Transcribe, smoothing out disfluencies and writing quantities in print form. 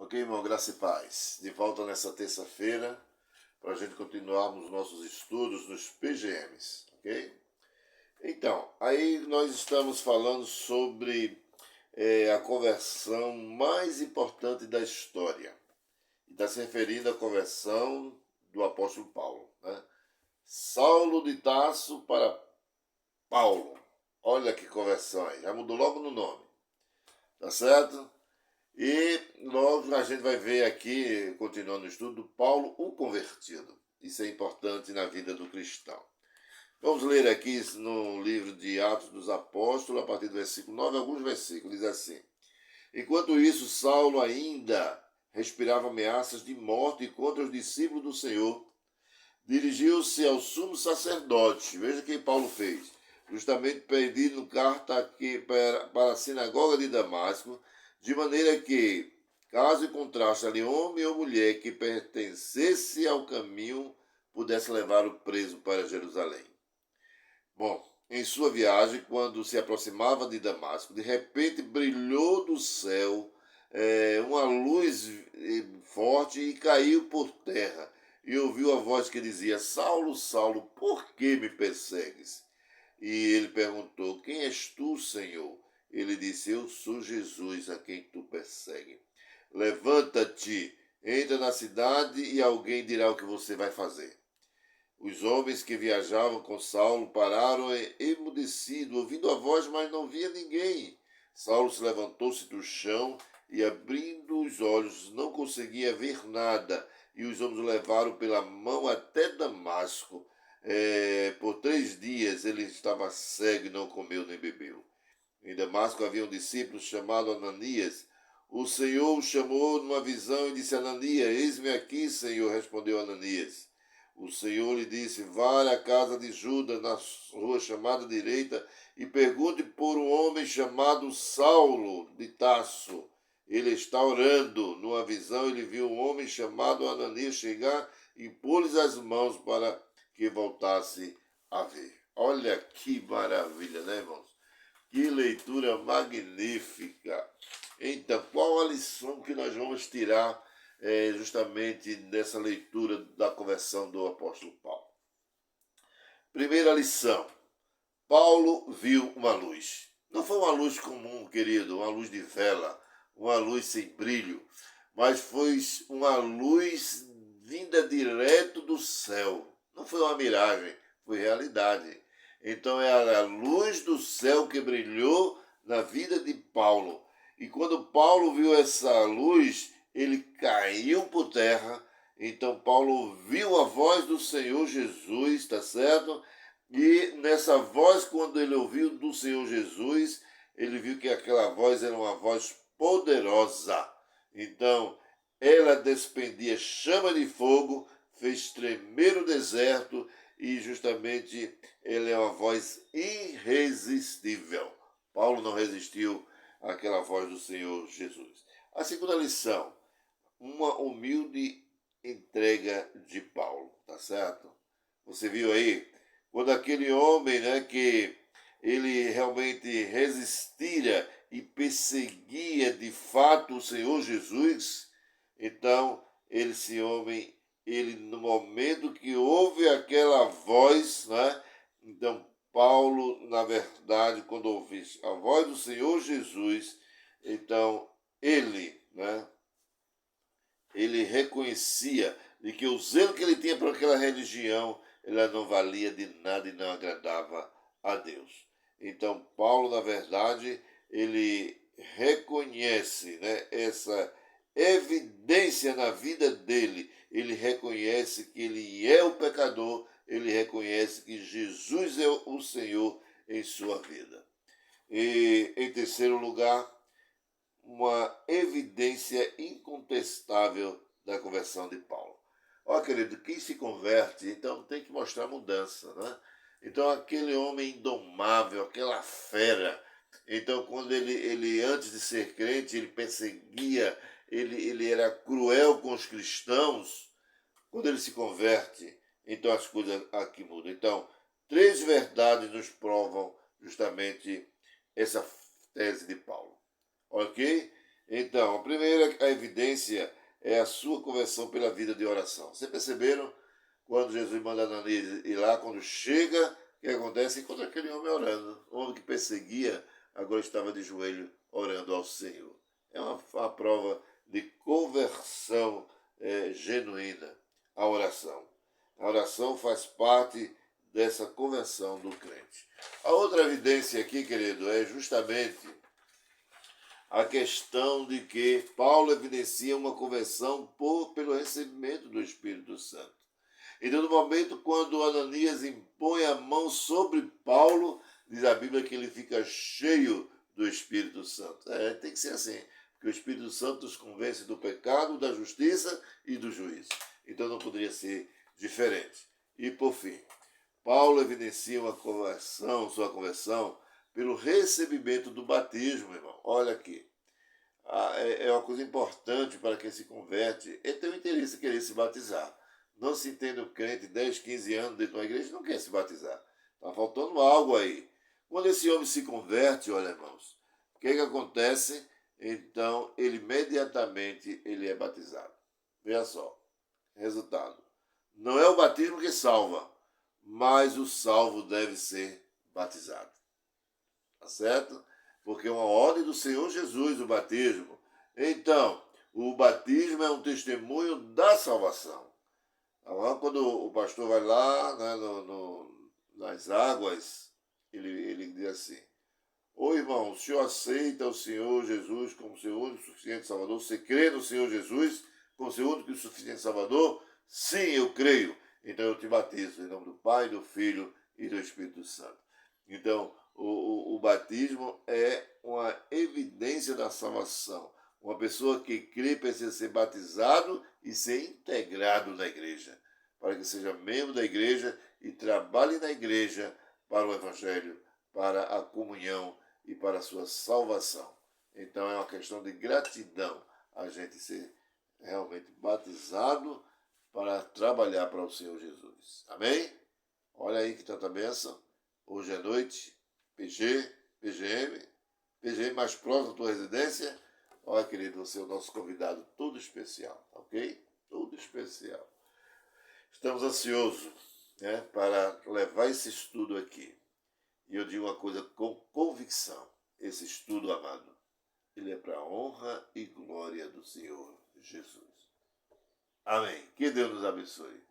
Ok, irmão, graça e paz. De volta nessa terça-feira para a gente continuarmos nossos estudos nos PGMs, ok? Então, aí nós estamos falando sobre a conversão mais importante da história. Está se referindo à conversão do apóstolo Paulo, né? Saulo de Tarso para Paulo. Olha que conversão aí, já mudou logo no nome, tá certo? E logo a gente vai ver aqui, continuando o estudo, Paulo o convertido. Isso é importante na vida do cristão. Vamos ler aqui no livro de Atos dos Apóstolos, a partir do versículo 9, alguns versículos, diz assim: Enquanto isso, Saulo ainda respirava ameaças de morte contra os discípulos do Senhor. Dirigiu-se ao sumo sacerdote, veja o que Paulo fez, justamente pedindo carta aqui para a sinagoga de Damasco, de maneira que, caso encontrasse ali homem ou mulher que pertencesse ao caminho, pudesse levar o preso para Jerusalém. Bom, em sua viagem, quando se aproximava de Damasco, de repente brilhou do céu uma luz forte e caiu por terra. E ouviu a voz que dizia: Saulo, Saulo, por que me persegues? E ele perguntou: Quem és tu, Senhor? Ele disse: Eu sou Jesus, a quem tu persegues. Levanta-te, entra na cidade e alguém dirá o que você vai fazer. Os homens que viajavam com Saulo pararam emudecidos, ouvindo a voz, mas não via ninguém. Saulo se levantou-se do chão e, abrindo os olhos, não conseguia ver nada. E os homens o levaram pela mão até Damasco. Por 3 dias ele estava cego e não comeu nem bebeu. Em Damasco havia um discípulo chamado Ananias. O Senhor o chamou numa visão e disse: Ananias, eis-me aqui, Senhor, respondeu Ananias. O Senhor lhe disse: Vá à casa de Judas, na rua chamada direita, e pergunte por um homem chamado Saulo de Tarso. Ele está orando. Numa visão ele viu um homem chamado Ananias chegar e pôr-lhes as mãos para que voltasse a ver. Olha que maravilha, né, irmãos? Que leitura magnífica! Então, qual a lição que nós vamos tirar justamente dessa leitura da conversão do apóstolo Paulo? Primeira lição: Paulo viu uma luz. Não foi uma luz comum, querido, uma luz de vela, uma luz sem brilho, mas foi uma luz vinda direto do céu. Não foi uma miragem, foi realidade. Então era a luz do céu que brilhou na vida de Paulo. E quando Paulo viu essa luz, ele caiu por terra. Então Paulo viu a voz do Senhor Jesus, tá certo? E nessa voz, quando ele ouviu do Senhor Jesus, ele viu que aquela voz era uma voz poderosa. Então, ela despendia chama de fogo, fez tremer o deserto e justamente ela é uma voz irresistível. Paulo não resistiu àquela voz do Senhor Jesus. A segunda lição: uma humilde entrega de Paulo, tá certo? Você viu aí? Quando aquele homem, né, que ele realmente resistia e perseguia de fato o Senhor Jesus, então esse homem, ele no momento que ouve aquela voz, né, então Paulo, na verdade, quando ouve a voz do Senhor Jesus, então ele, né, ele reconhecia de que o zelo que ele tinha por aquela religião, ela não valia de nada e não agradava a Deus. Então, Paulo, na verdade, ele reconhece, né, essa evidência na vida dele. Ele reconhece que ele é o pecador, ele reconhece que Jesus é o Senhor em sua vida. E, em terceiro lugar, uma evidência incontestável da conversão de Paulo. Ó, querido, quem se converte, então tem que mostrar mudança, né? Então, aquele homem indomável, aquela fera, então, quando ele antes de ser crente, ele perseguia, ele era cruel com os cristãos, quando ele se converte, então as coisas aqui mudam. Então, 3 verdades nos provam justamente essa tese de Paulo. Ok? Então, a primeira a evidência é a sua conversão pela vida de oração. Vocês perceberam? Quando Jesus manda Ananias ir lá, quando chega, o que acontece? Encontra aquele homem orando. O homem que perseguia, agora estava de joelho orando ao Senhor. É uma prova de conversão genuína, a oração. A oração faz parte dessa conversão do crente. A outra evidência aqui, querido, é justamente a questão de que Paulo evidencia uma conversão pelo recebimento do Espírito Santo. Então, no momento quando Ananias impõe a mão sobre Paulo, diz a Bíblia que ele fica cheio do Espírito Santo. Tem que ser assim, porque o Espírito Santo nos convence do pecado, da justiça e do juízo. Então não poderia ser diferente. E por fim, Paulo evidencia sua conversão, pelo recebimento do batismo, irmão. Olha aqui. É uma coisa importante para quem se converte. Ele tem o interesse em querer se batizar. Não se entende um crente 10, 15 anos dentro de uma igreja não quer se batizar. Está faltando algo aí. Quando esse homem se converte, olha, irmãos, o que acontece? Então, ele imediatamente ele é batizado. Veja só. Resultado. Não é o batismo que salva, mas o salvo deve ser batizado. Tá certo? Porque é uma ordem do Senhor Jesus, o batismo. Então, o batismo é um testemunho da salvação. Quando o pastor vai lá, né, nas águas, ele diz assim: ô irmão, o senhor aceita o Senhor Jesus como seu único e suficiente Salvador? Você crê no Senhor Jesus como seu único e suficiente Salvador? Sim, eu creio. Então eu te batizo em nome do Pai, do Filho e do Espírito Santo. Então, o batismo é uma evidência da salvação. Uma pessoa que crê precisa ser batizado e ser integrado na igreja, para que seja membro da igreja e trabalhe na igreja para o Evangelho, para a comunhão e para a sua salvação. Então é uma questão de gratidão a gente ser realmente batizado para trabalhar para o Senhor Jesus. Amém? Olha aí que tanta bênção. Hoje é noite, PGM mais próximo da tua residência. Olha, querido, você é o nosso convidado todo especial, ok? Todo especial. Estamos ansiosos, né, para levar esse estudo aqui. E eu digo uma coisa com convicção. Esse estudo, amado, ele é para a honra e glória do Senhor Jesus. Amém. Que Deus nos abençoe.